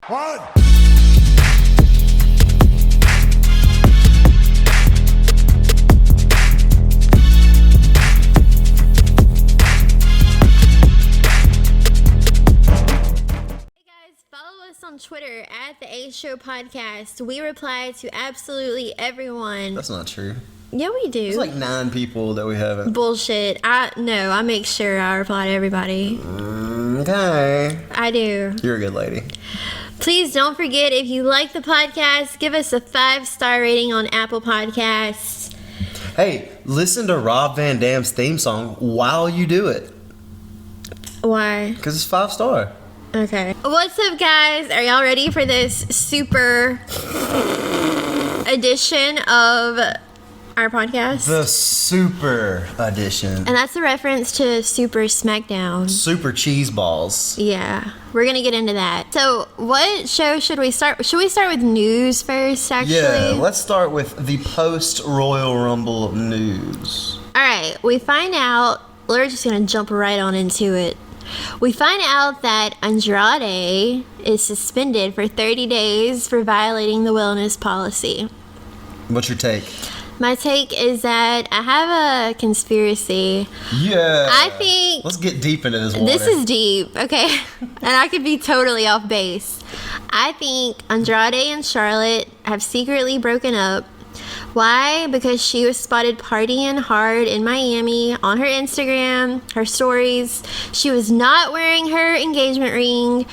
One. On Twitter at the A Show Podcast. We reply to absolutely everyone. That's not true. Yeah, we do. There's like 9 people that we haven't. Bullshit. I make sure I reply to everybody. Okay. I do. You're a good lady. Please don't forget, if you like the podcast, give us a 5-star rating on Apple Podcasts. Hey, listen to Rob Van Dam's theme song while you do it. Why? Because it's 5-star. Okay. What's up, guys? Are y'all ready for this super edition of our podcast? The super edition. And that's a reference to Super Smackdown. Super cheese balls. Yeah. We're going to get into that. So, what show should we start? Should we start with news first, actually? Yeah, let's start with the post-Royal Rumble news. All right. We find out, we're just going to jump right on into it. We find out that Andrade is suspended for 30 days for violating the wellness policy. What's your take? My take is that I have a conspiracy. Yeah. I think... Let's get deep into this water. This is deep, okay? And I could be totally off base. I think Andrade and Charlotte have secretly broken up. Why? Because she was spotted partying hard in Miami on her Instagram, her stories. She was not wearing her engagement ring.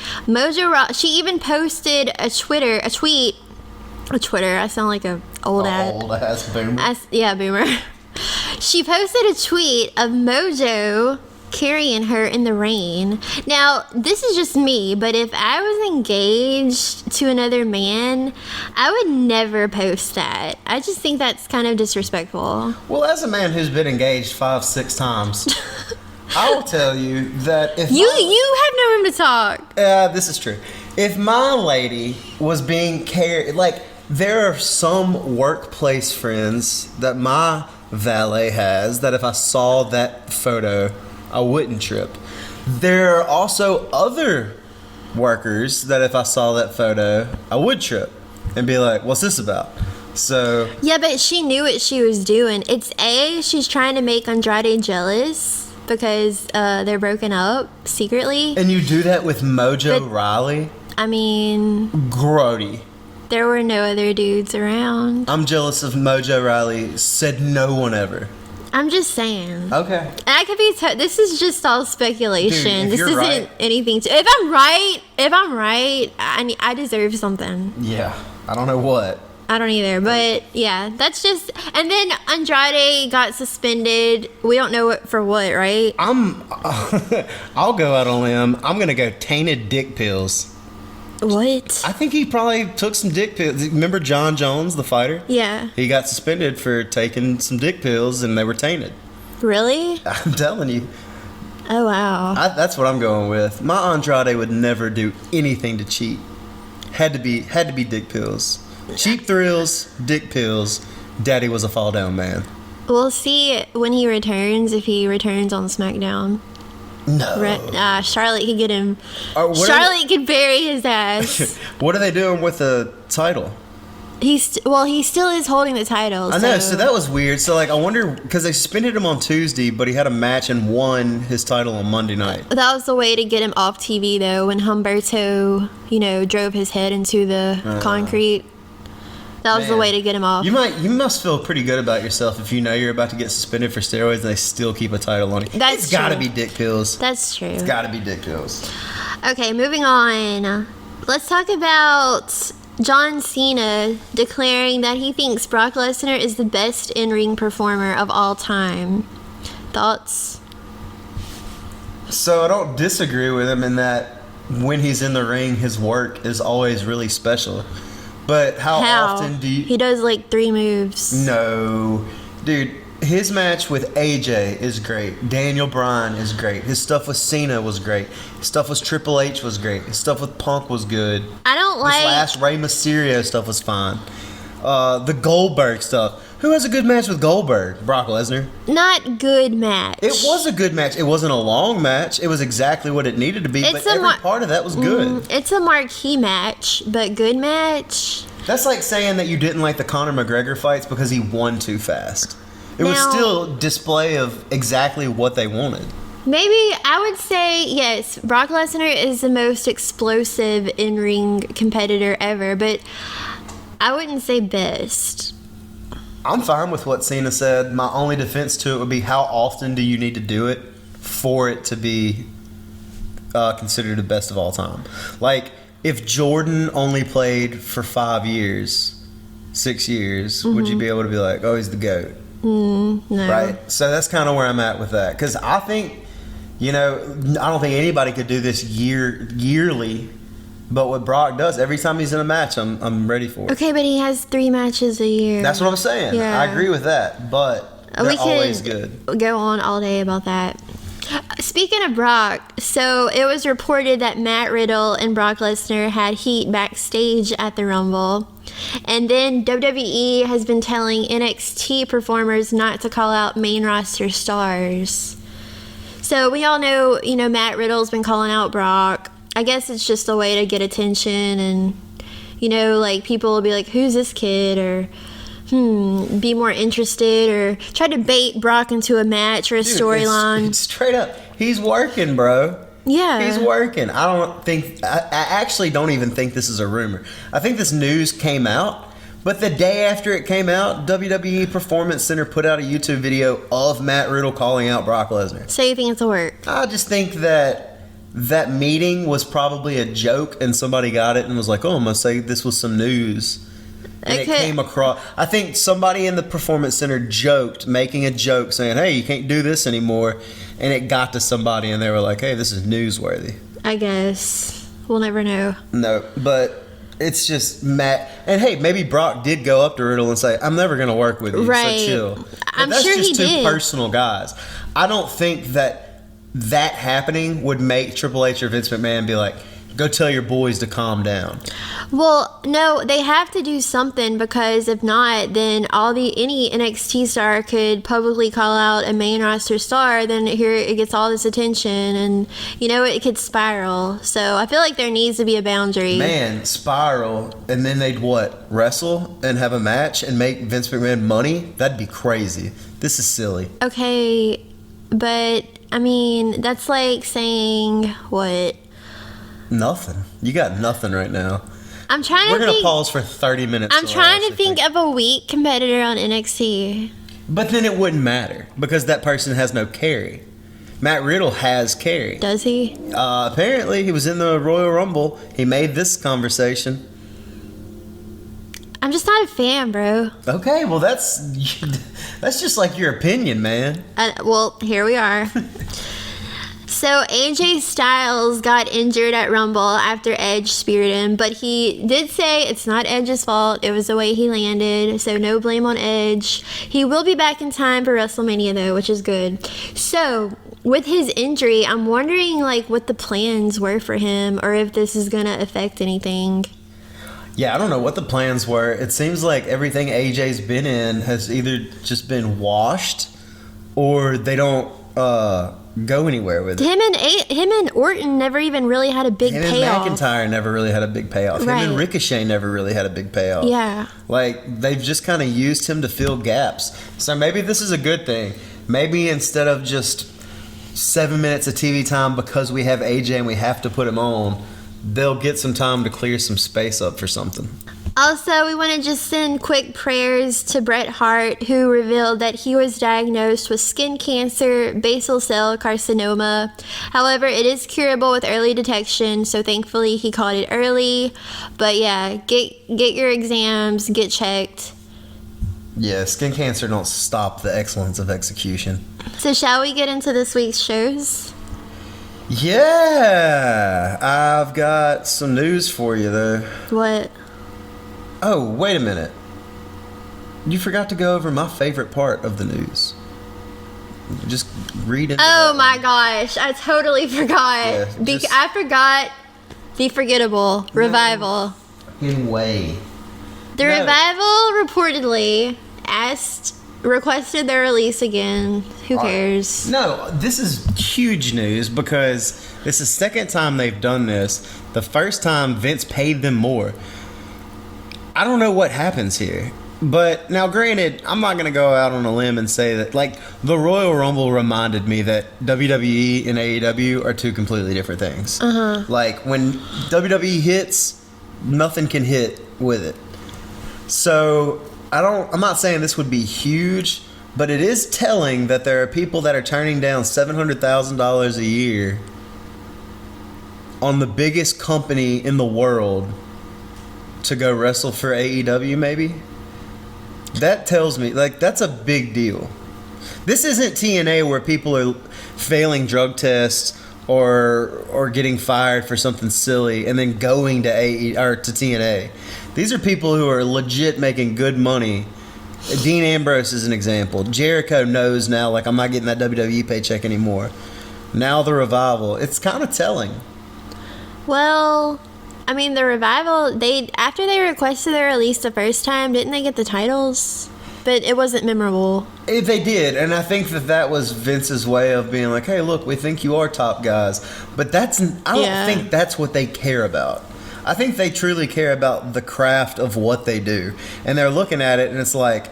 She even posted a tweet. I sound like a old ass boomer. Yeah, boomer. She posted a tweet of Mojo carrying her in the rain. Now, this is just me, but if I was engaged to another man, I would never post that. I just think that's kind of disrespectful. Well, as a man who's been engaged 5-6 times, I will tell you that if you have no room to talk. This is true. If my lady was being carried, like, there are some workplace friends that my valet has that if I saw that photo, I wouldn't trip. There are also other workers that if I saw that photo, I would trip and be like, what's this about? So yeah, but she knew what she was doing. She's trying to make Andrade jealous because they're broken up secretly. And you do that with Mojo Rawley? I mean... Grody. There were no other dudes around. I'm jealous of Mojo Rawley. Said no one ever. I'm just saying. Okay. And I could be. This is just all speculation. Dude, this isn't right, anything. If I'm right, I deserve something. Yeah. I don't know what. I don't either, but yeah, that's just. And then Andrade got suspended. We don't know for what, right? I'll go out on a limb. I'm gonna go tainted dick pills. What? I think he probably took some dick pills. Remember John Jones, the fighter? Yeah. He got suspended for taking some dick pills, and they were tainted. Really? I'm telling you. Oh, wow. That's what I'm going with. My Andrade would never do anything to cheat. Had to be dick pills. Cheap thrills, dick pills. Daddy was a fall down man. We'll see when he returns, if he returns on SmackDown. No. Charlotte could get him. Charlotte could bury his ass. What are they doing with the title? He still is holding the title. I know, so that was weird. So, like, I wonder, because they suspended him on Tuesday, but he had a match and won his title on Monday night. That was the way to get him off TV, though, when Humberto, drove his head into the concrete. That was the way to get him off. You must feel pretty good about yourself if you know you're about to get suspended for steroids and they still keep a title on you. It's got to be dick pills. That's true. It's got to be dick pills. Okay, moving on. Let's talk about John Cena declaring that he thinks Brock Lesnar is the best in-ring performer of all time. Thoughts? So I don't disagree with him in that when he's in the ring, his work is always really special. But how often do you... He does like 3 moves. No. Dude, his match with AJ is great. Daniel Bryan is great. His stuff with Cena was great. His stuff with Triple H was great. His stuff with Punk was good. I don't like... His last Rey Mysterio stuff was fine. The Goldberg stuff. Who has a good match with Goldberg? Brock Lesnar. Not good match. It was a good match. It wasn't a long match. It was exactly what it needed to be, but every part of that was good. It's a marquee match, but good match. That's like saying that you didn't like the Conor McGregor fights because he won too fast. It was still display of exactly what they wanted. Maybe I would say, yes, Brock Lesnar is the most explosive in-ring competitor ever, but I wouldn't say best. I'm fine with what Cena said. My only defense to it would be, how often do you need to do it for it to be considered the best of all time? Like, if Jordan only played for 5 years, 6 years, would you be able to be like, oh, he's the GOAT? No. Right? So that's kind of where I'm at with that. Because I think, I don't think anybody could do this yearly. But what Brock does, every time he's in a match, I'm ready for it. Okay, but he has 3 matches a year. That's what I'm saying. Yeah. I agree with that. But they're always good. Go on all day about that. Speaking of Brock, so it was reported that Matt Riddle and Brock Lesnar had heat backstage at the Rumble. And then WWE has been telling NXT performers not to call out main roster stars. So we all know, Matt Riddle's been calling out Brock. I guess it's just a way to get attention, and people will be like, who's this kid, or be more interested, or try to bait Brock into a match or a storyline. Straight up, he's working, bro. Yeah, he's working. I actually don't even think this is a rumor. I think this news came out, but the day after it came out, WWE Performance Center put out a YouTube video of Matt Riddle calling out Brock Lesnar. So you think it's a work? I just think that meeting was probably a joke, and somebody got it and was like, oh, I'm going to say this was some news. And it came across. I think somebody in the Performance Center joked, making a joke, saying, hey, you can't do this anymore. And it got to somebody, and they were like, hey, this is newsworthy. I guess. We'll never know. No, but it's just Matt. And hey, maybe Brock did go up to Riddle and say, I'm never going to work with you, right. so chill. But I'm sure he did. That's just two personal guys. I don't think that happening would make Triple H or Vince McMahon be like, go tell your boys to calm down. Well, no, they have to do something, because if not, then any NXT star could publicly call out a main roster star, then here it gets all this attention, and it could spiral. So I feel like there needs to be a boundary. Man, spiral, and then they'd wrestle and have a match and make Vince McMahon money? That'd be crazy. This is silly. Okay, but that's like saying what? Nothing. You got nothing right now. I'm trying to think. We're going to pause for 30 minutes. I'm trying to think of a weak competitor on NXT. But then it wouldn't matter, because that person has no carry. Matt Riddle has carry. Does he? Apparently, he was in the Royal Rumble. He made this conversation. I'm just not a fan, bro. Okay, well, that's just like your opinion, man. Well, here we are. So AJ Styles got injured at Rumble after Edge speared him, but he did say it's not Edge's fault. It was the way he landed, so no blame on Edge. He will be back in time for WrestleMania, though, which is good. So with his injury, I'm wondering what the plans were for him, or if this is going to affect anything. Yeah, I don't know what the plans were. It seems like everything AJ's been in has either just been washed, or they don't go anywhere with it. Him and Orton never even really had a big payoff. Him and McIntyre never really had a big payoff. Right. Him and Ricochet never really had a big payoff. Yeah. They've just kind of used him to fill gaps. So maybe this is a good thing. Maybe instead of just 7 minutes of TV time because we have AJ and we have to put him on, they'll get some time to clear some space up for something. Also, we want to just send quick prayers to Bret Hart, who revealed that he was diagnosed with skin cancer, basal cell carcinoma. However, it is curable with early detection, so thankfully he caught it early. But yeah, get your exams, get checked. Yeah, skin cancer don't stop the excellence of execution. So shall we get into this week's shows? Yeah, I've got some news for you though. What? Oh, wait a minute. You forgot to go over my favorite part of the news. Just read it. Oh my gosh, I totally forgot. Yeah, I forgot the forgettable revival. Fucking way. The Revival reportedly requested their release again. Who cares? No, this is huge news because this is the second time they've done this. The first time Vince paid them more. I don't know what happens here. But now, granted, I'm not going to go out on a limb and say that, like, the Royal Rumble reminded me that WWE and AEW are two completely different things. Like, when WWE hits, nothing can hit with it. So, I'm not saying this would be huge, but it is telling that there are people that are turning down $700,000 a year on the biggest company in the world to go wrestle for AEW, maybe. That tells me, like, that's a big deal. This isn't TNA where people are failing drug tests or getting fired for something silly and then going to to TNA. These are people who are legit making good money. Dean Ambrose is an example. Jericho knows now, like, I'm not getting that WWE paycheck anymore. Now the Revival. It's kind of telling. Well, I mean, the Revival, after they requested their release the first time, didn't they get the titles? But it wasn't memorable. They did, and I think that was Vince's way of being like, hey, look, we think you are top guys. But I don't think that's what they care about. I think they truly care about the craft of what they do. And they're looking at it, and it's like,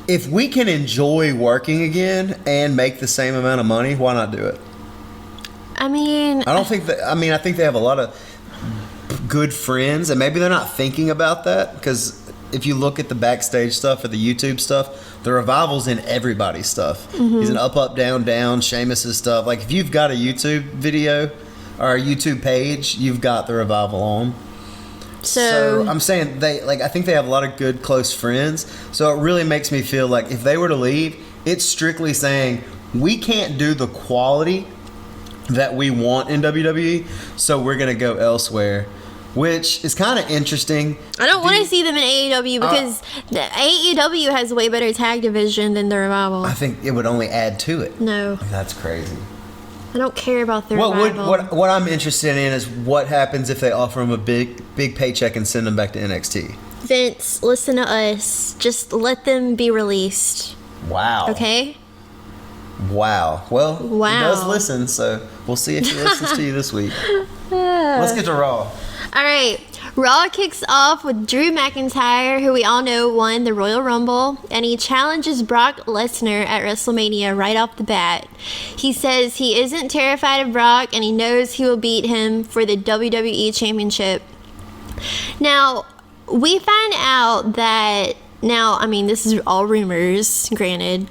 if we can enjoy working again and make the same amount of money, why not do it? I mean... I think they have a lot of good friends, and maybe they're not thinking about that, because if you look at the backstage stuff or the YouTube stuff, the Revival's in everybody's stuff. He's an up, down, down, Sheamus's stuff. Like, if you've got a YouTube video or a YouTube page, you've got the Revival on. So I'm saying I think they have a lot of good close friends. So it really makes me feel like if they were to leave, it's strictly saying we can't do the quality that we want in WWE, so we're gonna go elsewhere, which is kind of interesting. I don't want to see them in AEW because the AEW has a way better tag division than the Revival. I think it would only add to it. No, that's crazy. I don't care about the Revival. What I'm interested in is what happens if they offer them a big paycheck and send them back to NXT. Vince, listen to us. Just let them be released. Wow. Okay. Wow. Well, he does listen, so we'll see if he listens to you this week. Let's get to Raw. All right. Raw kicks off with Drew McIntyre, who we all know won the Royal Rumble, and he challenges Brock Lesnar at WrestleMania right off the bat. He says he isn't terrified of Brock, and he knows he will beat him for the WWE Championship. Now, we find out that, this is all rumors, granted,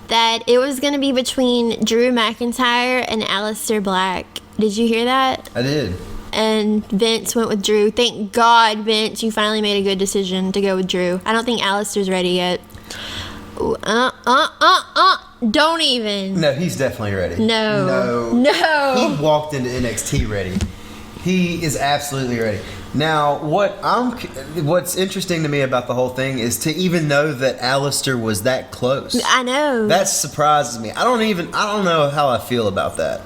that it was going to be between Drew McIntyre and Aleister Black. Did you hear that? I did. And Vince went with Drew. Thank God, Vince, you finally made a good decision to go with Drew. I don't think Aleister's ready yet. Don't even. No, he's definitely ready. No. He walked into NXT ready. He is absolutely ready. Now, what's interesting to me about the whole thing is to even know that Aleister was that close. I know. That surprises me. I don't know how I feel about that.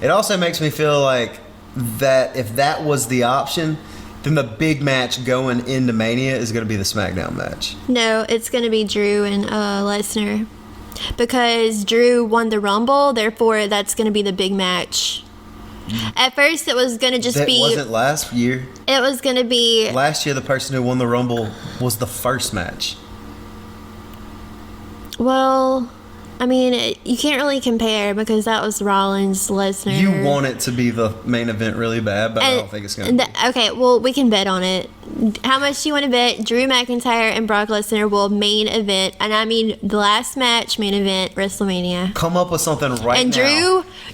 It also makes me feel like that if that was the option, then the big match going into Mania is going to be the Smackdown match. No, it's going to be Drew and Lesnar. Because Drew won the Rumble, therefore that's going to be the big match. At first, it was going to just be... Wasn't last year? It was going to be... Last year, the person who won the Rumble was the first match. Well, you can't really compare because that was Rollins, Lesnar. You want it to be the main event really bad, but I don't think it's going to be. Okay, well, we can bet on it. How much do you want to bet Drew McIntyre and Brock Lesnar will main event, and the last match main event, WrestleMania? Come up with something right now. And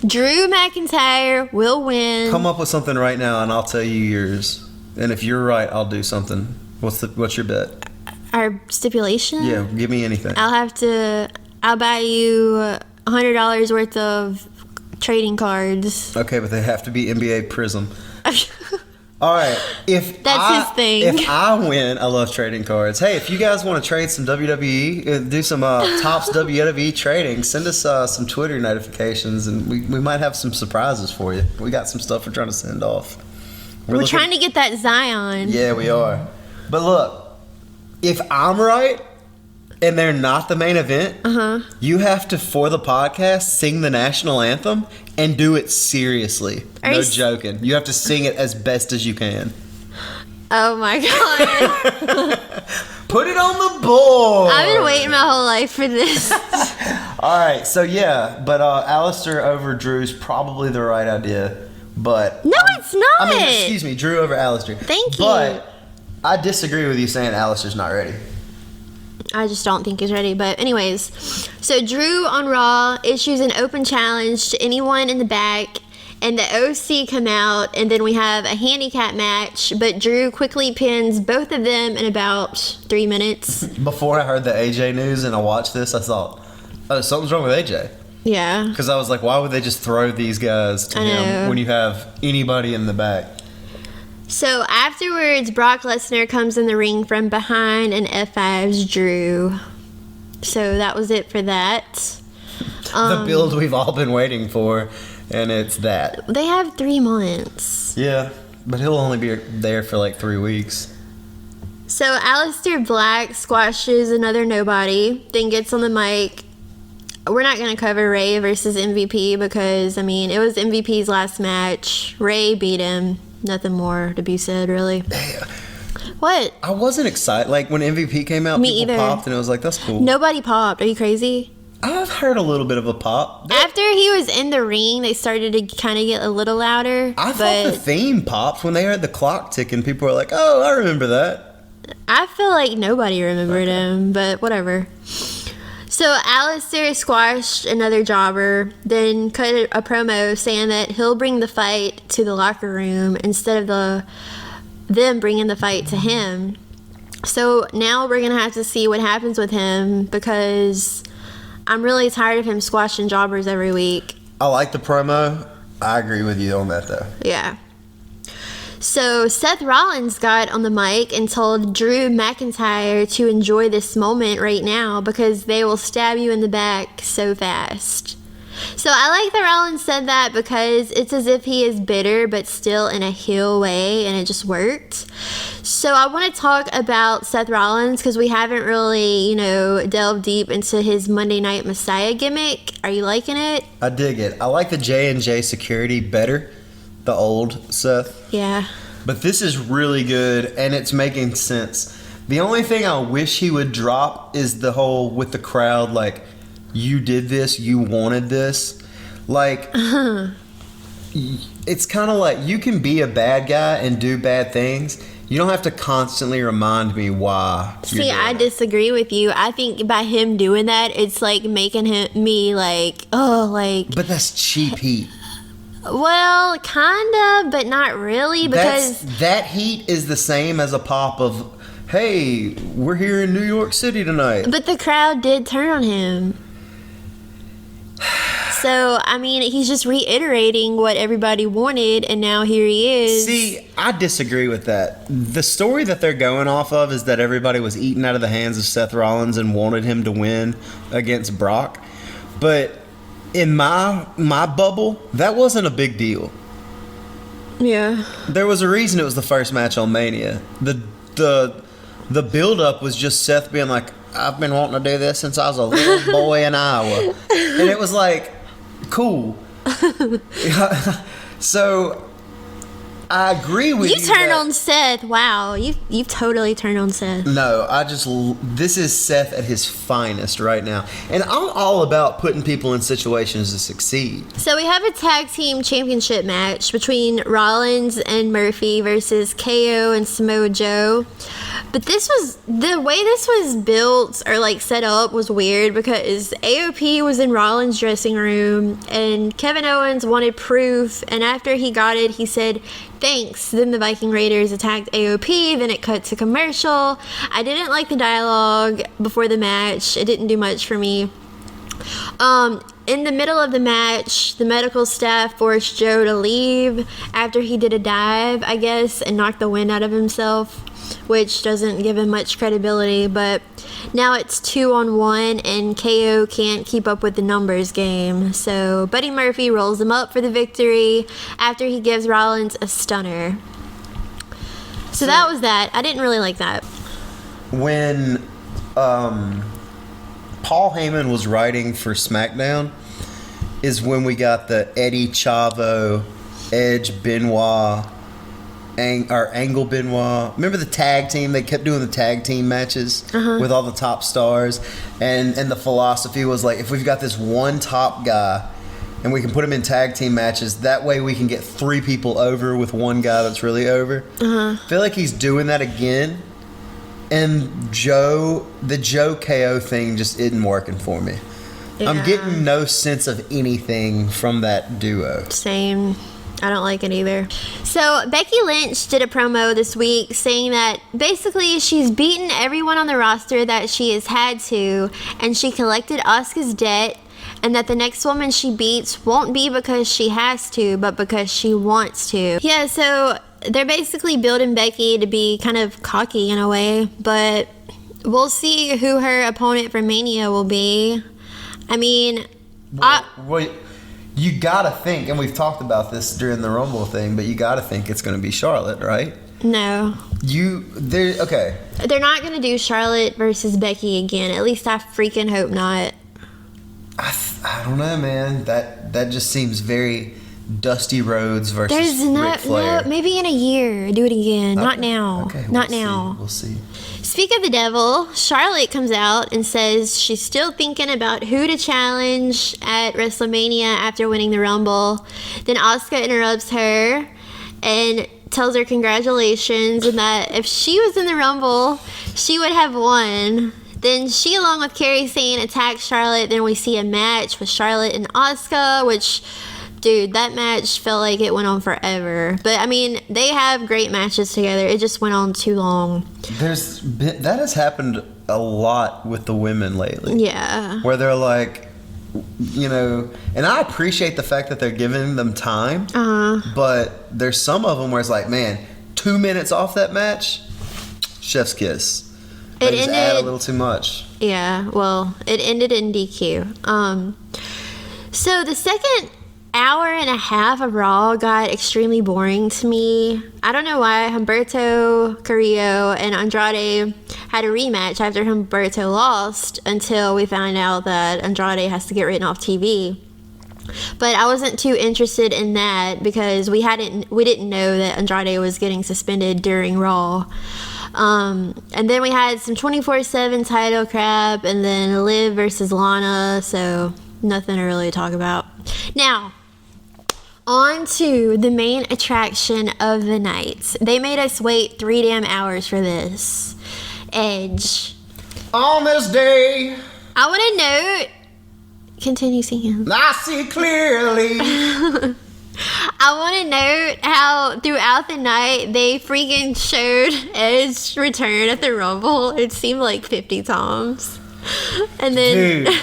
Drew McIntyre will win. Come up with something right now, and I'll tell you yours. And if you're right, I'll do something. What's your bet? Our stipulation? Yeah, give me anything. I'll buy you $100 worth of trading cards. Okay, but they have to be NBA Prism. All right. That's his thing. If I win, I love trading cards. Hey, if you guys want to trade some WWE, do some Topps WWE trading, send us some Twitter notifications, and we might have some surprises for you. We got some stuff we're trying to send off. We're trying to get that Zion. Yeah, we are. But look, if I'm right and they're not the main event, you have to, for the podcast, sing the national anthem and do it seriously. No joking. You have to sing it as best as you can. Oh my God. Put it on the board. I've been waiting my whole life for this. All right, so yeah, but Alistair over Drew's probably the right idea. But no, it's not. I mean, excuse me, Drew over Alistair. Thank you. But I disagree with you saying Alistair's not ready. I just don't think he's ready. But anyways, so Drew on Raw issues an open challenge to anyone in the back, and the OC come out, and then we have a handicap match, but Drew quickly pins both of them in about 3 minutes. Before I heard the AJ news and I watched this, I thought, oh, something's wrong with AJ. Yeah. Because I was like, why would they just throw these guys to him when you have anybody in the back? So afterwards, Brock Lesnar comes in the ring from behind and F5s Drew. So that was it for that. The build we've all been waiting for, and it's that. They have 3 months. Yeah, but he'll only be there for like 3 weeks. So Aleister Black squashes another nobody, then gets on the mic. We're not going to cover Ray versus MVP because, I mean, it was MVP's last match. Ray beat him. Nothing more to be said, really. What? I wasn't excited. Like, when MVP came out, Me people either. popped, and it was like, that's cool. Nobody popped. Are you crazy? I've heard a little bit of a pop. After he was in the ring, they started to kind of get a little louder. I thought the theme popped when they heard the clock ticking. People were like, oh, I remember that. I feel like nobody remembered him, but whatever. So Aleister squashed another jobber, then cut a promo saying that he'll bring the fight to the locker room instead of them bringing the fight to him. So now we're going to have to see what happens with him because I'm really tired of him squashing jobbers every week. I like the promo. I agree with you on that, though. Yeah. So Seth Rollins got on the mic and told Drew McIntyre to enjoy this moment right now because they will stab you in the back so fast. So I like that Rollins said that because it's as if he is bitter but still in a heel way, and it just worked. So I want to talk about Seth Rollins because we haven't really, delved deep into his Monday Night Messiah gimmick. Are you liking it? I dig it. I like the J&J security better. The old Seth. Yeah. But this is really good, and it's making sense. The only thing I wish he would drop is the whole with the crowd, like, you did this, you wanted this. Like, it's kind of like you can be a bad guy and do bad things. You don't have to constantly remind me why. See, I disagree with you. I think by him doing that, it's like making me like, But that's cheap heat. Well, kinda, but not really because that heat is the same as a pop of, hey, we're here in New York City tonight. But the crowd did turn on him. So, I mean, he's just reiterating what everybody wanted, and now here he is. See, I disagree with that. The story that they're going off of is that everybody was eating out of the hands of Seth Rollins and wanted him to win against Brock. But in my bubble, that wasn't a big deal. Yeah. There was a reason it was the first match on Mania. The build-up was just Seth being like, I've been wanting to do this since I was a little boy in Iowa. And it was like, cool. So I agree with you. You turned on Seth. Wow. You totally turned on Seth. No, this is Seth at his finest right now. And I'm all about putting people in situations to succeed. So we have a tag team championship match between Rollins and Murphy versus KO and Samoa Joe. But the way this was built or like set up was weird because AOP was in Rollins' dressing room and Kevin Owens wanted proof, and after he got it, he said, thanks. Then the Viking Raiders attacked AOP, then it cut to commercial. I didn't like the dialogue before the match. It didn't do much for me. In the middle of the match, the medical staff forced Joe to leave after he did a dive, I guess, and knocked the wind out of himself, which doesn't give him much credibility. But now it's 2-on-1 and KO can't keep up with the numbers game. So Buddy Murphy rolls him up for the victory after he gives Rollins a stunner. So that was that. I didn't really like that. When Paul Heyman was writing for SmackDown is when we got the Eddie Chavo, Edge Benoit, Angle Benoit. Remember the tag team? They kept doing the tag team matches with all the top stars. And the philosophy was like, if we've got this one top guy and we can put him in tag team matches, that way we can get 3 people over with one guy that's really over. I feel like he's doing that again. And the Joe KO thing just isn't working for me. Yeah. I'm getting no sense of anything from that duo. Same. I don't like it either. So Becky Lynch did a promo this week saying that basically she's beaten everyone on the roster that she has had to, and she collected Asuka's debt, and that the next woman she beats won't be because she has to, but because she wants to. Yeah, so they're basically building Becky to be kind of cocky in a way, but we'll see who her opponent for Mania will be. I mean, you gotta think, and we've talked about this during the Rumble thing, but you gotta think it's gonna be Charlotte, right? No. Okay. They're not gonna do Charlotte versus Becky again. At least I freaking hope not. I don't know, man. That just seems very Dusty Rhodes versus Ric Flair. No, maybe in a year, do it again. Okay. Not now. Okay, not now. We'll see. Speak of the devil, Charlotte comes out and says she's still thinking about who to challenge at WrestleMania after winning the Rumble. Then Asuka interrupts her and tells her congratulations and that if she was in the Rumble, she would have won. Then she, along with Kairi Sane, attacks Charlotte. Then we see a match with Charlotte and Asuka, which, dude, that match felt like it went on forever. But, I mean, they have great matches together. It just went on too long. That has happened a lot with the women lately. Yeah. Where they're like, you know, and I appreciate the fact that they're giving them time. But there's some of them where it's like, man, 2 minutes off that match, chef's kiss. They just add a little too much. Yeah, well, it ended in DQ. So the second hour and a half of Raw got extremely boring to me. I don't know why. Humberto Carrillo and Andrade had a rematch after Humberto lost until we found out that Andrade has to get written off TV. But I wasn't too interested in that because we didn't know that Andrade was getting suspended during Raw. And then we had some 24/7 title crap, and then Liv versus Lana, so nothing to really talk about. Now, on to the main attraction of the night. They made us wait 3 damn hours for this. Edge. On this day, I want to note. Continue singing. I see clearly. I want to note how throughout the night they freaking showed Edge's return at the Rumble. It seemed like 50 times. And then, dude.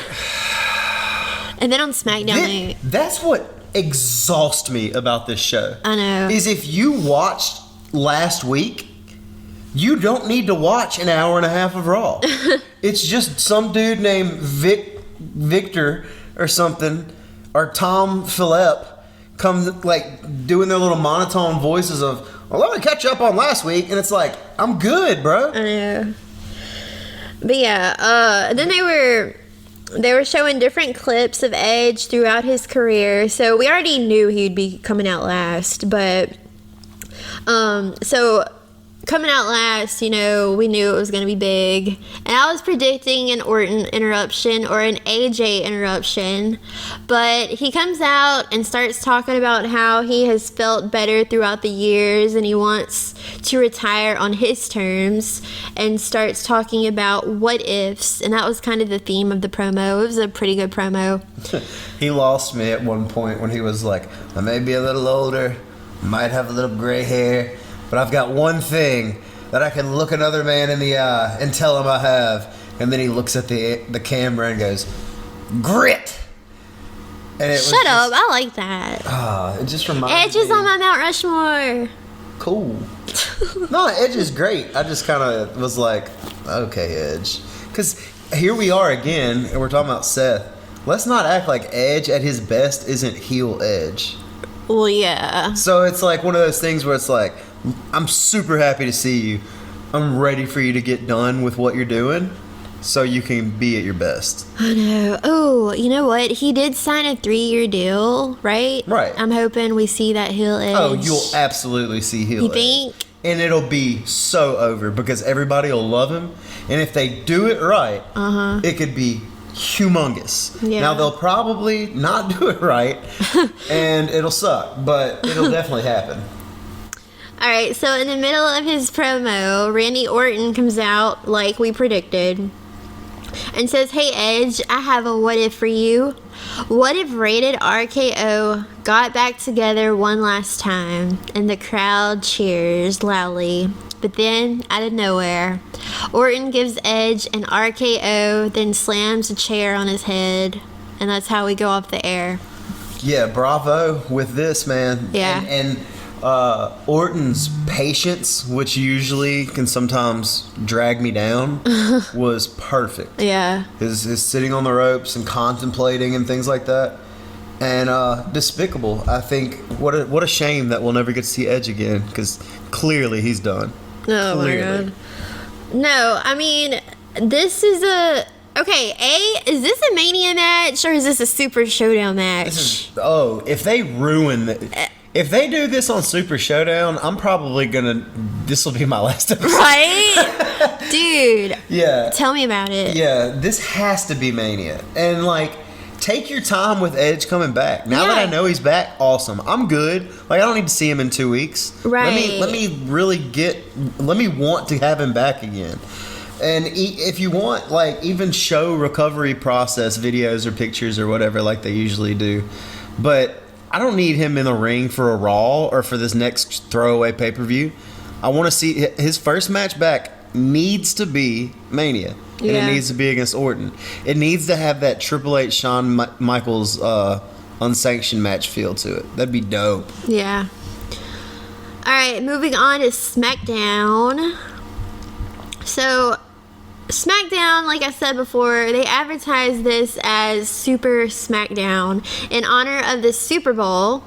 And then on SmackDown, that's what exhausts me about this show. I know. Is if you watched last week, you don't need to watch an hour and a half of Raw. It's just some dude named Victor or something, or Tom Phillip, comes like doing their little monotone voices of, well, let me catch up on last week, and it's like, I'm good, bro. I know. But yeah, then they were showing different clips of Edge throughout his career. So we already knew he'd be coming out last, but so coming out last, you know, we knew it was going to be big. And I was predicting an Orton interruption or an AJ interruption. But he comes out and starts talking about how he has felt better throughout the years and he wants to retire on his terms, and starts talking about what ifs. And that was kind of the theme of the promo. It was a pretty good promo. He lost me at one point when he was like, I may be a little older, might have a little gray hair, but I've got one thing that I can look another man in the eye and tell him I have. And then he looks at the camera and goes, grit. And it Shut up, I like that. It just reminds me. Edge is on my Mount Rushmore. Cool. No, Edge is great. I just kind of was like, okay, Edge. Because here we are again, and we're talking about Seth. Let's not act like Edge at his best isn't heel Edge. Well, yeah. So it's like one of those things where it's like, I'm super happy to see you. I'm ready for you to get done with what you're doing so you can be at your best. I know. Oh, you know what? He did sign a 3-year deal, right? Right. I'm hoping we see that heel edge. Oh, you'll absolutely see heel You edge. think? And it'll be so over because everybody will love him. And if they do it right, it could be humongous. Yeah. Now, they'll probably not do it right, and it'll suck, but it'll definitely happen. All right, so in the middle of his promo, Randy Orton comes out like we predicted and says, "Hey, Edge, I have a what if for you. What if Rated RKO got back together one last time?" And the crowd cheers loudly. But then, out of nowhere, Orton gives Edge an RKO, then slams a chair on his head. And that's how we go off the air. Yeah, bravo with this, man. Yeah. And Orton's patience, which usually can sometimes drag me down, was perfect. Yeah. His sitting on the ropes and contemplating and things like that. And despicable. I think what a shame that we'll never get to see Edge again, because clearly he's done. Oh Clearly. my god. No, I mean, this is a... Okay, is this a Mania match or is this a Super Showdown match? If they ruin if they do this on Super Showdown, I'm probably gonna... This will be my last episode. Right? Dude. Yeah. Tell me about it. Yeah, this has to be Mania. And, like, take your time with Edge coming back. Now that I know he's back, awesome. I'm good. Like, I don't need to see him in 2 weeks. Right. Let me want to have him back again. And if you want, like, even show recovery process videos or pictures or whatever like they usually do. But I don't need him in the ring for a Raw or for this next throwaway pay-per-view. I want to see his first match back needs to be Mania. And it needs to be against Orton. It needs to have that Triple H Shawn Michaels unsanctioned match feel to it. That'd be dope. Yeah. All right, moving on to SmackDown. So, SmackDown, like I said before, they advertised this as Super SmackDown in honor of the Super Bowl.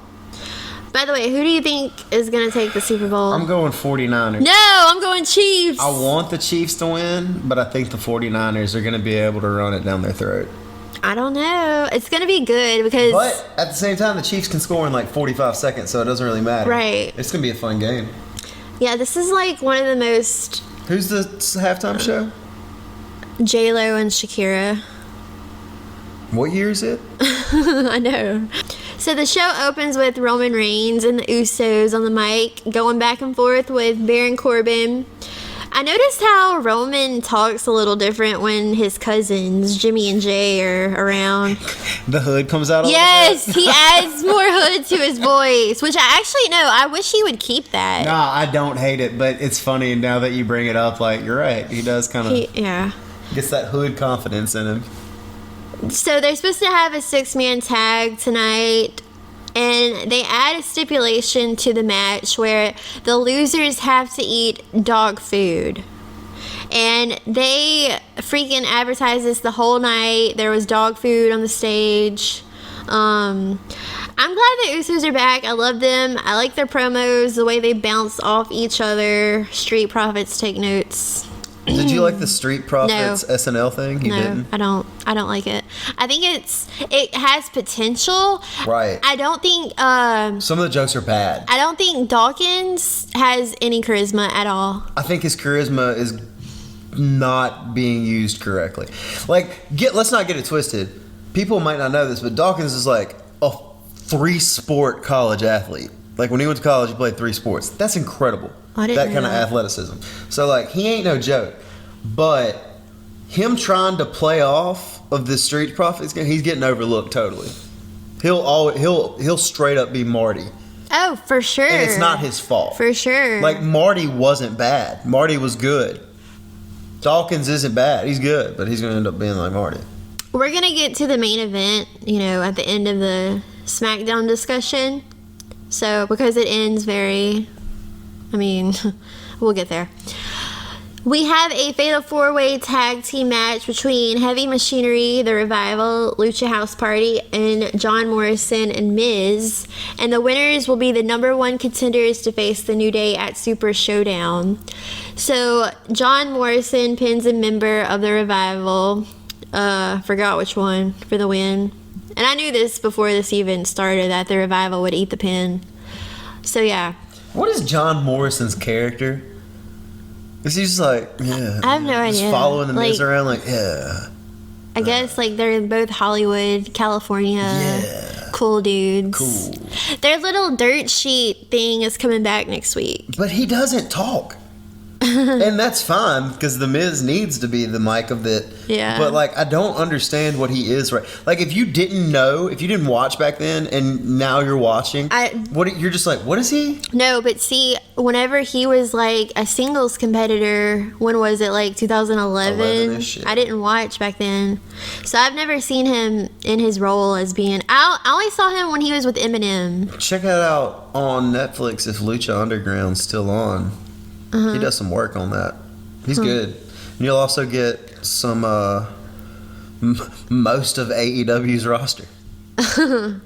By the way, who do you think is going to take the Super Bowl? I'm going 49ers. No, I'm going Chiefs. I want the Chiefs to win, but I think the 49ers are going to be able to run it down their throat. I don't know. It's going to be good because... But at the same time, the Chiefs can score in like 45 seconds, so it doesn't really matter. Right. It's going to be a fun game. Yeah, this is like one of the most... Who's the halftime show? J-Lo and Shakira. What year is it? I know. So the show opens with Roman Reigns and the Usos on the mic, going back and forth with Baron Corbin. I noticed how Roman talks a little different when his cousins, Jimmy and Jay, are around. The hood comes out. Yes, he adds more hood to his voice, which I actually know. I wish he would keep that. Nah, I don't hate it, but it's funny now that you bring it up. Like, you're right. He does kind of gets that hood confidence in him. So they're supposed to have a 6-man tag tonight, and they add a stipulation to the match where the losers have to eat dog food. And they freaking advertised this the whole night. There was dog food on the stage. I'm glad the Usos are back. I love them. I like their promos, the way they bounce off each other. Street Profits take notes. Did you like the Street Profits SNL thing? You didn't? I don't like it. I think it has potential. Right. I don't think some of the jokes are bad. I don't think Dawkins has any charisma at all. I think his charisma is not being used correctly. Like, let's not get it twisted. People might not know this, but Dawkins is like a 3-sport college athlete. Like, when he went to college, he played 3 sports. That's incredible. I didn't that know kind of that. athleticism. So, like, he ain't no joke. But him trying to play off of the Street Profits game, he's getting overlooked totally. He'll straight up be Marty. Oh, for sure. And it's not his fault. For sure. Like, Marty wasn't bad. Marty was good. Dawkins isn't bad. He's good, but he's going to end up being like Marty. We're going to get to the main event, at the end of the SmackDown discussion. So, because it ends we'll get there. We have a fatal 4-way tag team match between Heavy Machinery, The Revival, Lucha House Party, and John Morrison and Miz. And the winners will be the number 1 contenders to face the New Day at Super Showdown. So, John Morrison pins a member of The Revival. Forgot which one, for the win. And I knew this before this even started, that The Revival would eat the pin. So, yeah. What is John Morrison's character? Is he just like, yeah. I have no idea. Just following the Miz around, like, yeah. I guess, like, they're both Hollywood, California. Yeah. Cool dudes. Cool. Their little dirt sheet thing is coming back next week. But he doesn't talk. And that's fine, because the Miz needs to be the mic of it. Yeah. But, like, I don't understand what he is right. Like, if you didn't watch back then, and now you're watching, you're just like, what is he? No, but see, whenever he was, like, a singles competitor, when was it, like, 2011? 11-ish, yeah. I didn't watch back then. So I've never seen him in his role as being... I only saw him when he was with Eminem. Check it out on Netflix if Lucha Underground's still on. He does some work on that. He's good. And you'll also get some most of AEW's roster. All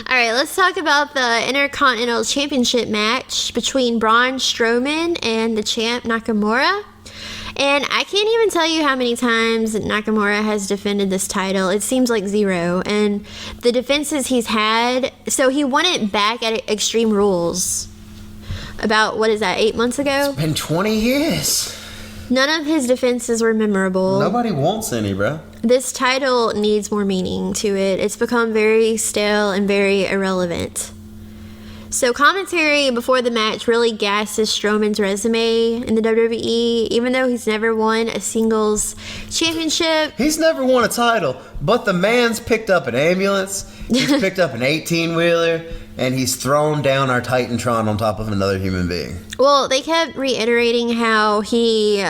right, let's talk about the Intercontinental Championship match between Braun Strowman and the champ Nakamura. And I can't even tell you how many times Nakamura has defended this title. It seems like 0. And the defenses he's had... So he won it back at Extreme Rules. About, 8 months ago? It's been 20 years. None of his defenses were memorable. Nobody wants any, bro. This title needs more meaning to it. It's become very stale and very irrelevant. So commentary before the match really gasses Strowman's resume in the WWE, even though he's never won a singles championship. He's never won a title, but the man's picked up an ambulance, he's picked up an 18-wheeler, and he's thrown down our Titantron on top of another human being. Well, they kept reiterating how he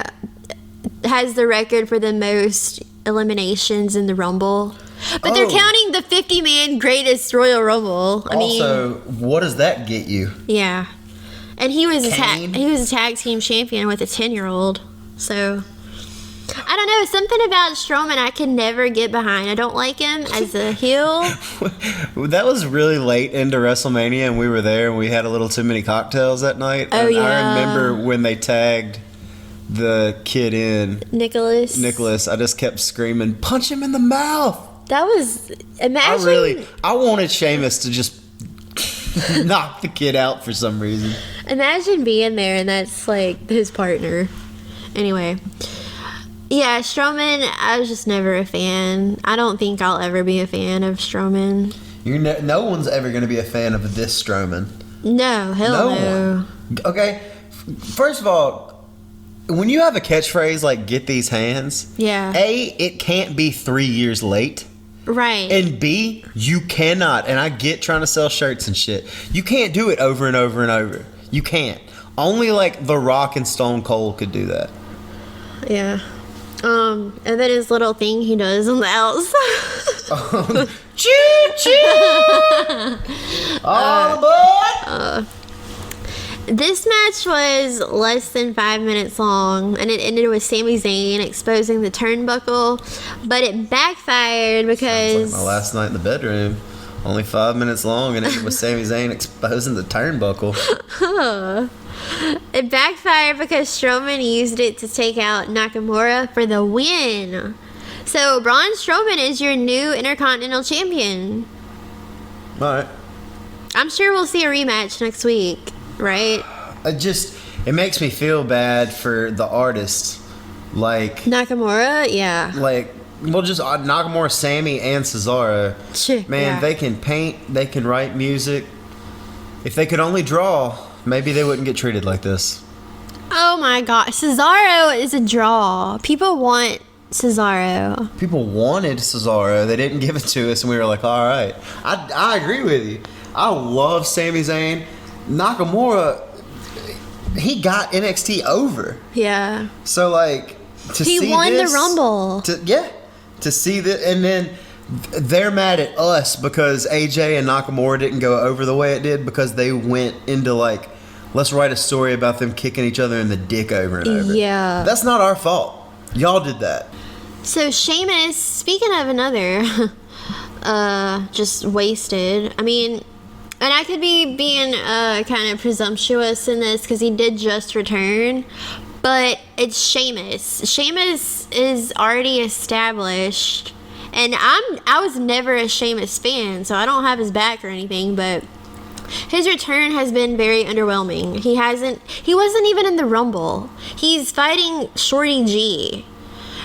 has the record for the most eliminations in the Rumble. But they're counting the 50-man greatest Royal Rumble. I mean, what does that get you? Yeah. And he was a tag team champion with a 10-year-old. So, I don't know. Something about Strowman I can never get behind. I don't like him as a heel. That was really late into WrestleMania, and we were there, and we had a little too many cocktails that night. Oh, and yeah. I remember when they tagged the kid Nicholas. I just kept screaming, punch him in the mouth. That was... Imagine... I wanted Sheamus to just knock the kid out for some reason. Imagine being there and that's, like, his partner. Anyway. Yeah, Strowman, I was just never a fan. I don't think I'll ever be a fan of Strowman. No one's ever going to be a fan of this Strowman. No, hell no. Okay, first of all, when you have a catchphrase like "get these hands," yeah. A, it can't be 3 years late. Right. And B, you cannot, and I get trying to sell shirts and shit, you can't do it over and over and over. You can't. Only like The Rock and Stone Cold could do that. Yeah. And then his little thing he does on the outside. Choo-choo! All aboard! This match was less than 5 minutes long, and it ended with Sami Zayn exposing the turnbuckle, but it backfired because... Sounds like my last night in the bedroom. Only 5 minutes long, and ended with Sami Zayn exposing the turnbuckle. It backfired because Strowman used it to take out Nakamura for the win. So, Braun Strowman is your new Intercontinental Champion. Alright. I'm sure we'll see a rematch next week. Right? It makes me feel bad for the artists. Like... Nakamura? Yeah. Like, well, just Nakamura, Sammy, and Cesaro. Man, yeah. They can paint, they can write music. If they could only draw, maybe they wouldn't get treated like this. Oh my god. Cesaro is a draw. People want Cesaro. People wanted Cesaro. They didn't give it to us, and we were like, alright. I agree with you. I love Sami Zayn. Nakamura, he got NXT over. Yeah. So, like, he won the Rumble. To see that, and then they're mad at us because AJ and Nakamura didn't go over the way it did because they went into, like, let's write a story about them kicking each other in the dick over and over. Yeah. That's not our fault. Y'all did that. So Sheamus, speaking of another, just wasted. I mean, and I could be being kind of presumptuous in this because he did just return, but it's Sheamus. Sheamus is already established, and I was never a Sheamus fan, so I don't have his back or anything, but his return has been very underwhelming. He wasn't even in the Rumble. He's fighting Shorty G.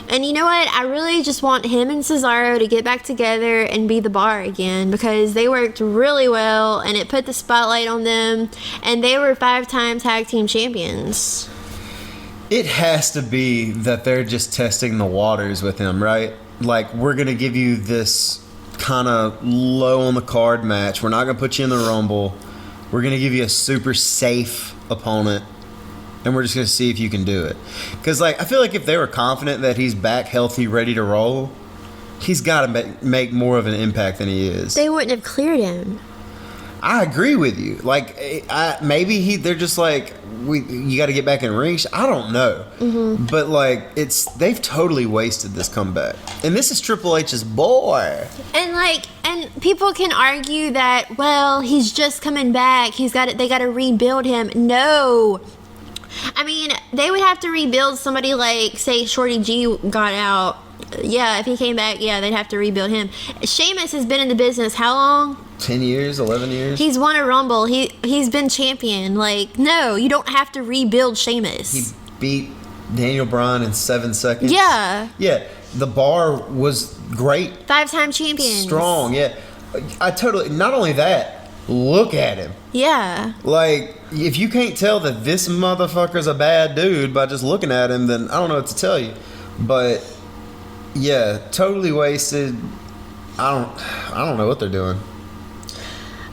And you know what? I really just want him and Cesaro to get back together and be the Bar again, because they worked really well and it put the spotlight on them, and they were 5-time tag team champions. It has to be that they're just testing the waters with him, right? Like, we're going to give you this kind of low on the card match. We're not going to put you in the Rumble. We're going to give you a super safe opponent, and we're just going to see if you can do it. Because, like, I feel like if they were confident that he's back healthy, ready to roll, he's got to make more of an impact than he is. They wouldn't have cleared him. I agree with you. Like, maybe they're just like, you got to get back in ring. I don't know. Mm-hmm. But, like, they've totally wasted this comeback. And this is Triple H's boy. And people can argue that, well, he's just coming back. They got to rebuild him. No. I mean, they would have to rebuild somebody like, say, Shorty G got out. Yeah, if he came back, yeah, they'd have to rebuild him. Sheamus has been in the business how long? 10 years, 11 years? He's won a Rumble. He's been champion. Like, no, you don't have to rebuild Sheamus. He beat Daniel Bryan in 7 seconds. Yeah. Yeah, the Bar was great. 5-time champion. Strong, yeah. Not only that, look at him. Yeah. Like, if you can't tell that this motherfucker's a bad dude by just looking at him, then I don't know what to tell you. But, yeah, totally wasted. I don't know what they're doing.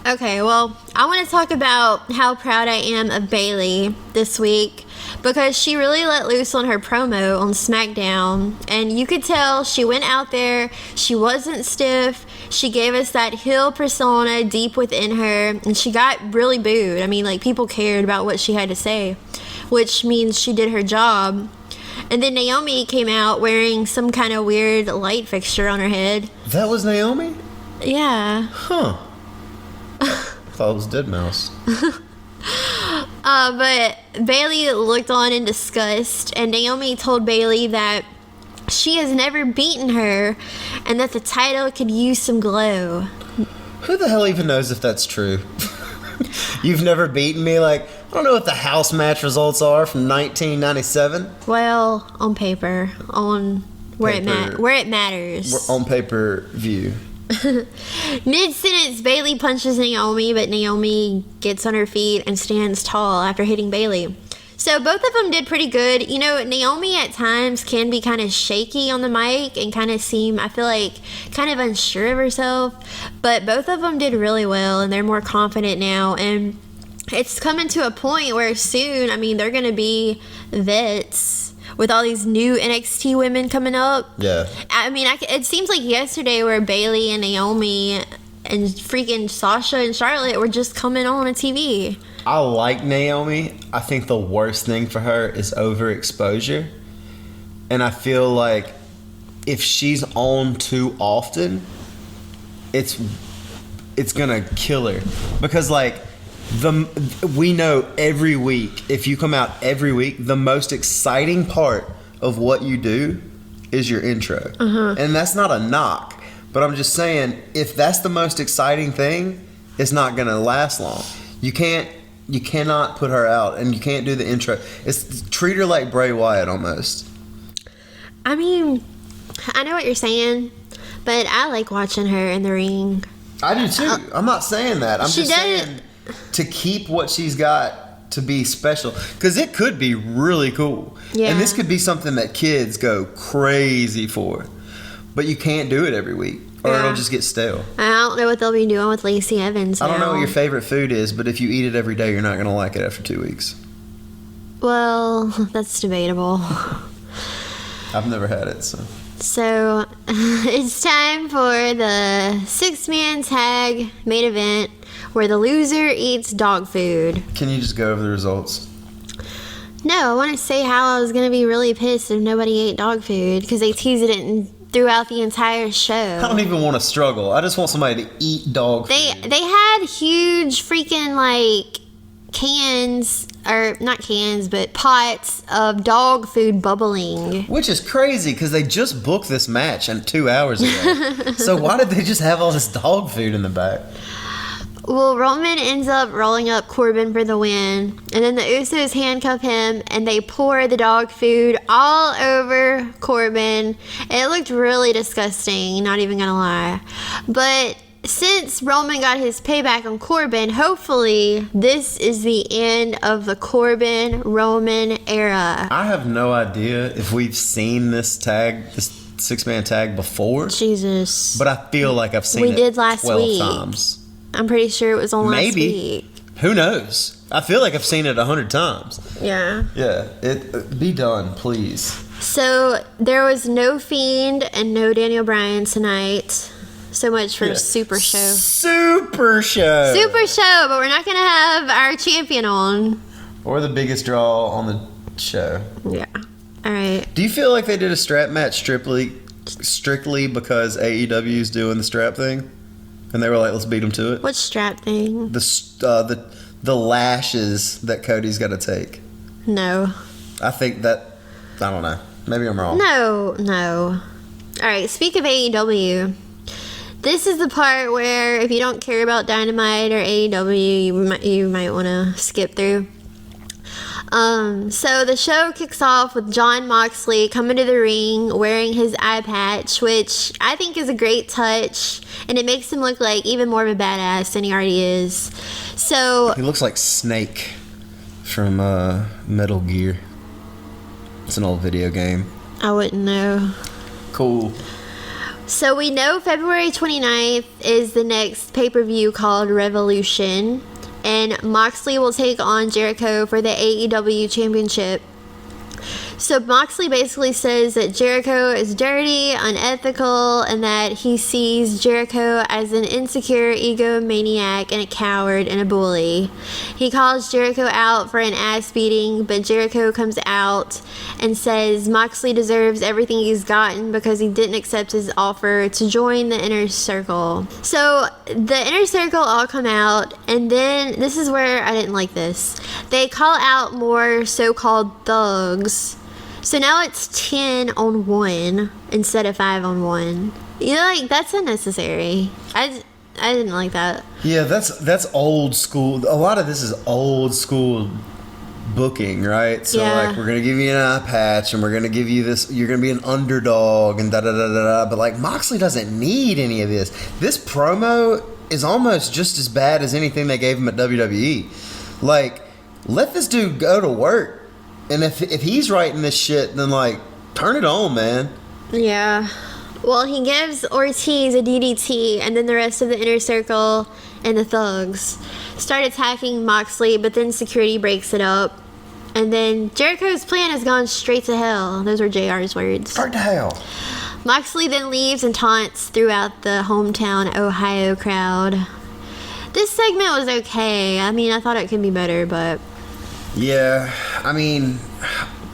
Okay, well, I want to talk about how proud I am of Bayley this week, because she really let loose on her promo on Smackdown, and you could tell she went out there, she wasn't stiff, she gave us that heel persona deep within her, and she got really booed. I mean, like, people cared about what she had to say, which means she did her job. And then Naomi came out wearing some kind of weird light fixture on her head. That was Naomi? Yeah. Huh. I thought it was Deadmau5. But Bayley looked on in disgust, and Naomi told Bayley that she has never beaten her and that the title could use some glow. Who the hell even knows if that's true? You've never beaten me? Like, I don't know what the house match results are from 1997. Well, on paper, where it matters. On pay-per-view. Mid-sentence, Bayley punches Naomi, but Naomi gets on her feet and stands tall after hitting Bayley. So both of them did pretty good. You know, Naomi at times can be kind of shaky on the mic and kind of seem, I feel like, kind of unsure of herself. But both of them did really well, and they're more confident now. And it's coming to a point where soon, I mean, they're going to be vets with all these new NXT women coming up. Yeah. I mean, it seems like yesterday where Bayley and Naomi and freaking Sasha and Charlotte were just coming on TV. I like Naomi. I think the worst thing for her is overexposure. And I feel like if she's on too often, it's gonna kill her. Because, like, we know every week, if you come out every week, the most exciting part of what you do is your intro. Uh-huh. And that's not a knock, but I'm just saying, if that's the most exciting thing, it's not gonna last long. You cannot put her out, and you can't do the intro. Treat her like Bray Wyatt almost. I mean, I know what you're saying, but I like watching her in the ring. I do too. I'm not saying that. I'm just saying to keep what she's got to be special, because it could be really cool. Yeah. And this could be something that kids go crazy for, but you can't do it every week, or it'll just get stale. I don't know what they'll be doing with Lacey Evans now. I don't know what your favorite food is, but if you eat it every day, you're not going to like it after 2 weeks. Well, that's debatable. I've never had it, so. So it's time for the 6-man tag main event where the loser eats dog food. Can you just go over the results? No, I want to say how I was going to be really pissed if nobody ate dog food because they teased it throughout the entire show. I don't even want to struggle. I just want somebody to eat dog food. They had huge freaking like cans, or not cans, but pots of dog food bubbling. Which is crazy because they just booked this match 2 hours ago. So why did they just have all this dog food in the back? Well, Roman ends up rolling up Corbin for the win, and then the Usos handcuff him, and they pour the dog food all over Corbin. It looked really disgusting, not even gonna lie. But since Roman got his payback on Corbin, hopefully this is the end of the Corbin-Roman era. I have no idea if we've seen this 6-man tag before. Jesus. But I feel like I've seen it did last 12 week. times. I'm pretty sure it was on last week. Who knows? I feel like I've seen it 100 times. Yeah. Yeah. Be done, please. So there was no Fiend and no Daniel Bryan tonight. So much for Super Show. Super Show! Super Show, but we're not going to have our champion on. Or the biggest draw on the show. Yeah. All right. Do you feel like they did a strap match strictly because AEW's doing the strap thing? And they were like, let's beat them to it? What strap thing? The lashes that Cody's got to take. No. I think that, I don't know. Maybe I'm wrong. No. All right, speak of AEW. This is the part where if you don't care about Dynamite or AEW, you might want to skip through. So the show kicks off with Jon Moxley coming to the ring wearing his eye patch, which I think is a great touch, and it makes him look like even more of a badass than he already is. So he looks like Snake from Metal Gear. It's an old video game. I wouldn't know. Cool. So we know February 29th is the next pay-per-view called Revolution. And Moxley will take on Jericho for the AEW Championship. So Moxley basically says that Jericho is dirty, unethical, and that he sees Jericho as an insecure egomaniac and a coward and a bully. He calls Jericho out for an ass beating, but Jericho comes out and says Moxley deserves everything he's gotten because he didn't accept his offer to join the Inner Circle. So the Inner Circle all come out, and then this is where I didn't like this. They call out more so-called thugs. So now it's 10 on 1 instead of 5 on 1. You know, like, that's unnecessary. I didn't like that. Yeah, that's old school. A lot of this is old school booking, right? So like, we're gonna give you an eye patch, and we're gonna give you this. You're gonna be an underdog, and da da da da da. But like, Moxley doesn't need any of this. This promo is almost just as bad as anything they gave him at WWE. Like, let this dude go to work. And if he's writing this shit, then, like, turn it on, man. Yeah. Well, he gives Ortiz a DDT, and then the rest of the Inner Circle and the thugs start attacking Moxley, but then security breaks it up. And then Jericho's plan has gone straight to hell. Those were JR's words. Straight to hell. Moxley then leaves and taunts throughout the hometown Ohio crowd. This segment was okay. I mean, I thought it could be better, but... Yeah, I mean,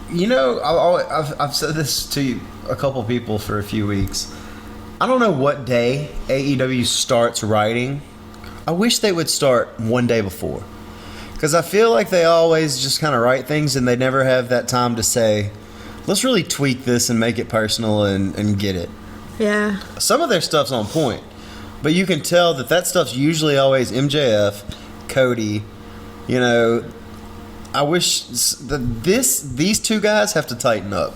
you know, I've said this to a couple people for a few weeks. I don't know what day AEW starts writing. I wish they would start one day before. Because I feel like they always just kind of write things and they never have that time to say, let's really tweak this and make it personal and get it. Yeah. Some of their stuff's on point. But you can tell that stuff's usually always MJF, Cody, you know... I wish these two guys have to tighten up.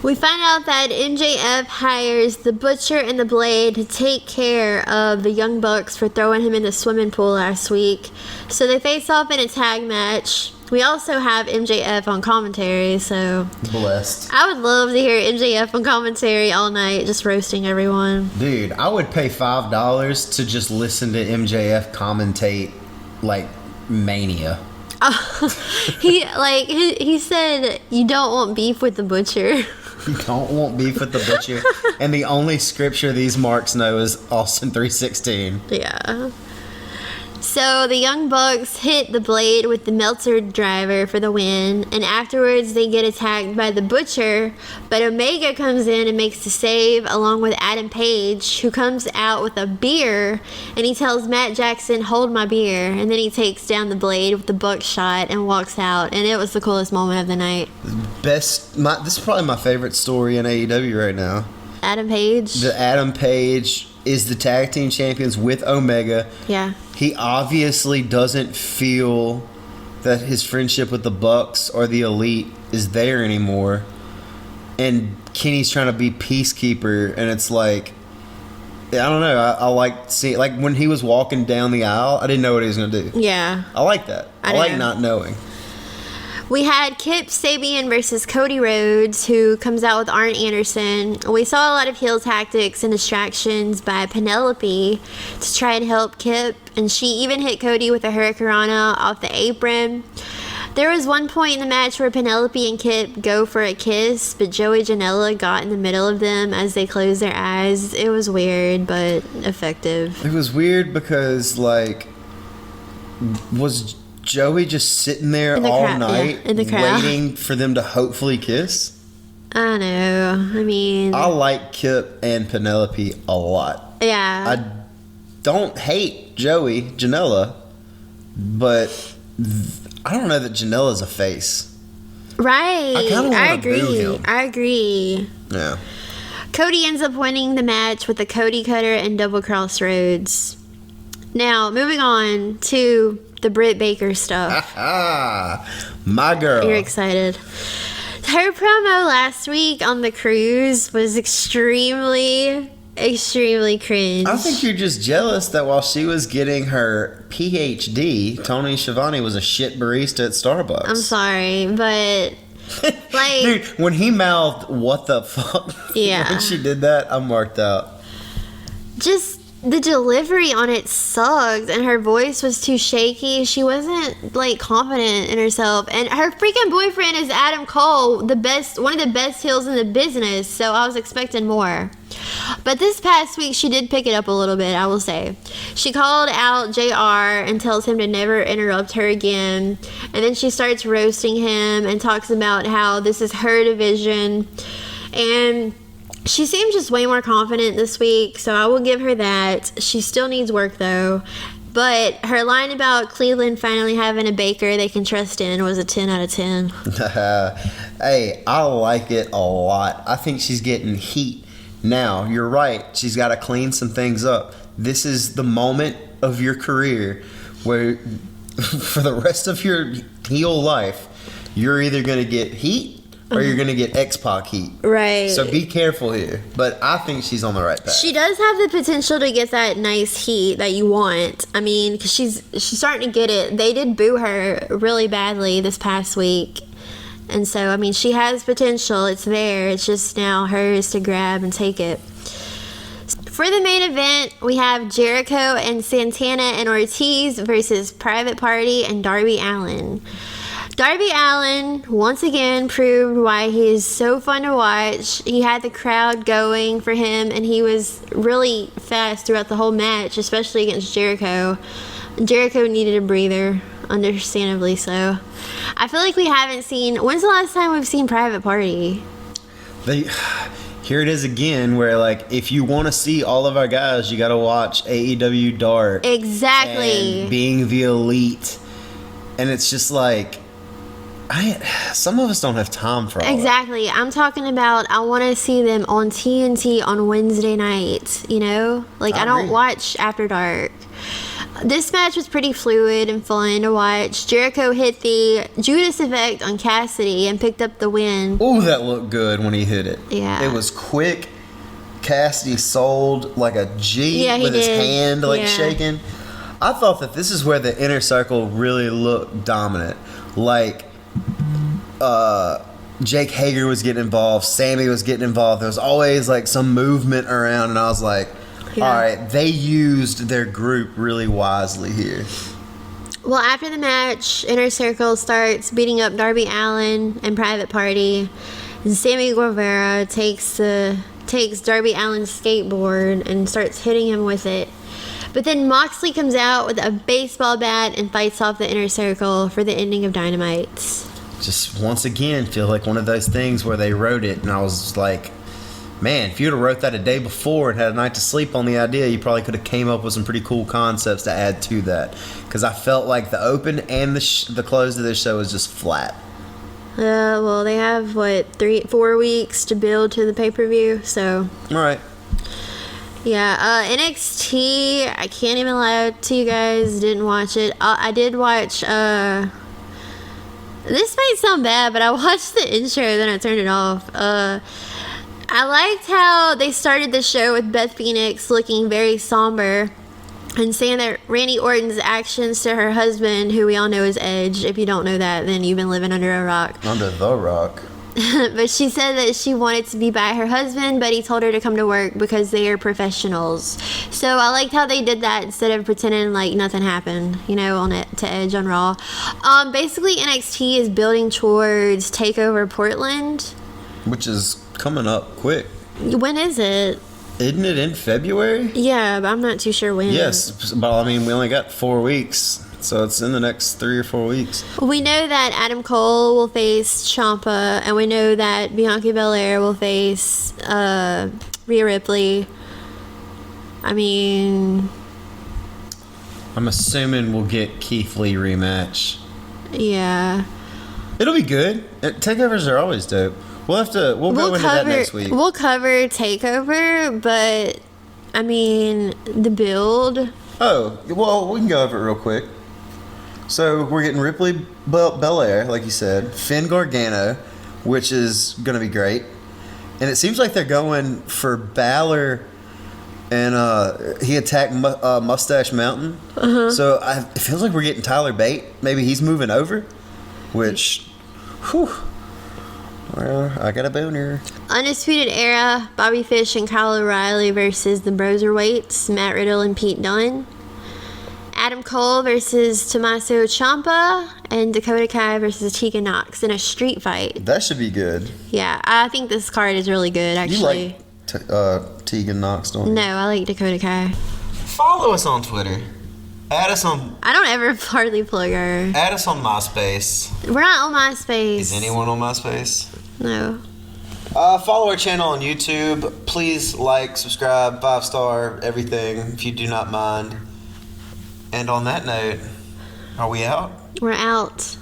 We find out that MJF hires the Butcher and the Blade to take care of the Young Bucks for throwing him in the swimming pool last week. So they face off in a tag match. We also have MJF on commentary, so... Blessed. I would love to hear MJF on commentary all night, just roasting everyone. Dude, I would pay $5 to just listen to MJF commentate, like, Mania. He said, you don't want beef with the Butcher. don't want beef with the butcher. And the only scripture these marks know is Austin 3:16. Yeah. So the Young Bucks hit the Blade with the Meltzer driver for the win, and afterwards they get attacked by the Butcher, but Omega comes in and makes the save along with Adam Page, who comes out with a beer, and he tells Matt Jackson, "Hold my beer," and then he takes down the Blade with the buckshot and walks out, and it was the coolest moment of the night. This is probably my favorite story in AEW right now. Adam Page. The Adam Page is the tag team champions with Omega. Yeah. He obviously doesn't feel that his friendship with the Bucks or the Elite is there anymore. And Kenny's trying to be peacekeeper, and it's like, I don't know. I like seeing, like when he was walking down the aisle, I didn't know what he was going to do. Yeah. I like that. I like not knowing. We had Kip Sabian versus Cody Rhodes, who comes out with Arn Anderson. We saw a lot of heel tactics and distractions by Penelope to try and help Kip, and she even hit Cody with a Hurricanrana off the apron. There was one point in the match where Penelope and Kip go for a kiss, but Joey Janela got in the middle of them as they closed their eyes. It was weird, but effective. It was weird because, like, was Joey just sitting there all night in the crowd, waiting for them to hopefully kiss? I don't know. I mean, I like Kip and Penelope a lot. Yeah. I don't hate Joey Janela, but I don't know that Janela's a face. Right. I agree. I agree. Yeah. Cody ends up winning the match with a Cody Cutter and double cross Rhodes. Now, moving on to the Britt Baker stuff. My girl. You're excited. Her promo last week on the cruise was extremely cringe. I think you're just jealous that while she was getting her PhD, Tony Schiavone was a shit barista at Starbucks. I'm sorry, but like, dude, when he mouthed "what the fuck," yeah, when she did that, I'm marked out. Just the delivery on it sucked, and her voice was too shaky. She wasn't like confident in herself, and her freaking boyfriend is Adam Cole, one of the best heels in the business. So I was expecting more. But this past week, she did pick it up a little bit, I will say. She called out JR and tells him to never interrupt her again. And then she starts roasting him and talks about how this is her division. And she seems just way more confident this week, so I will give her that. She still needs work, though. But her line about Cleveland finally having a Baker they can trust in was a 10 out of 10. Hey, I like it a lot. I think she's getting heat. Now, you're right. She's got to clean some things up. This is the moment of your career where, for the rest of your heel life, you're either going to get heat or you're going to get X-Pac heat. Right. So be careful here. But I think she's on the right path. She does have the potential to get that nice heat that you want. I mean, because she's starting to get it. They did boo her really badly this past week. And so, I mean, she has potential. It's there. It's just now hers to grab and take it. For the main event, we have Jericho and Santana and Ortiz versus Private Party and Darby Allin. Darby Allin, once again, proved why he is so fun to watch. He had the crowd going for him, and he was really fast throughout the whole match, especially against Jericho. Jericho needed a breather, understandably so. I feel like we haven't seen... When's the last time we've seen Private Party? Here it is again, where, like, if you want to see all of our guys, you got to watch AEW Dark. Exactly. And Being the Elite. And it's just like... some of us don't have time for all Exactly. that. I'm talking about I want to see them on TNT on Wednesday nights, you know? Like, I don't watch After Dark. This match was pretty fluid and fun to watch. Jericho hit the Judas effect on Cassidy and picked up the win. Ooh, that looked good when he hit it. Yeah. It was quick. Cassidy sold like a G with his hand shaking. I thought that this is where the inner circle really looked dominant. Like, Jake Hager was getting involved. Sammy was getting involved. There was always like some movement around, and I was like, all right, they used their group really wisely here. Well, after the match, Inner Circle starts beating up Darby Allin and Private Party. Sammy Guevara takes Darby Allin's skateboard and starts hitting him with it. But then Moxley comes out with a baseball bat and fights off the Inner Circle for the ending of Dynamite. Just once again, feel like one of those things where they wrote it, and I was like, man, if you'd have wrote that a day before and had a night to sleep on the idea, you probably could have came up with some pretty cool concepts to add to that. Because I felt like the open and the close of this show was just flat. Well, they have, 4 weeks to build to the pay-per-view, so... All right. Yeah, NXT, I can't even lie to you guys, didn't watch it. I did watch, this might sound bad, but I watched the intro, then I turned it off. I liked how they started the show with Beth Phoenix looking very somber and saying that Randy Orton's actions to her husband, who we all know is Edge. If you don't know that, then you've been living under a rock. Under the rock. But she said that she wanted to be by her husband, but he told her to come to work because they are professionals. So I liked how they did that instead of pretending like nothing happened, on it to Edge on Raw. Basically, NXT is building towards TakeOver Portland, which is coming up quick. When is it? Isn't it in February? Yeah, but I'm not too sure when. Yes, but we only got 4 weeks. So it's in the next 3 or 4 weeks. We know that Adam Cole will face Ciampa, and we know that Bianca Belair will face Rhea Ripley. I'm assuming we'll get Keith Lee rematch. Yeah. It'll be good. Takeovers are always dope. We'll go into that next week. We'll cover TakeOver, but the build. Oh, well, we can go over it real quick. So we're getting Ripley Belair, like you said, Finn Gargano, which is going to be great. And it seems like they're going for Balor, and he attacked Mustache Mountain. Uh-huh. So it feels like we're getting Tyler Bate. Maybe he's moving over, which, whew. Well, I got a boner. Undisputed Era, Bobby Fish and Kyle O'Reilly versus the Broserweights, Matt Riddle and Pete Dunne. Adam Cole versus Tommaso Ciampa, and Dakota Kai versus Tegan Nox in a street fight. That should be good. Yeah, I think this card is really good, actually. You like Tegan Nox, don't you? No, I like Dakota Kai. Follow us on Twitter. Add us on... I don't ever hardly plug her. Add us on MySpace. We're not on MySpace. Is anyone on MySpace? No. Follow our channel on YouTube. Please like, subscribe, 5-star, everything, if you do not mind. And on that note, are we out? We're out.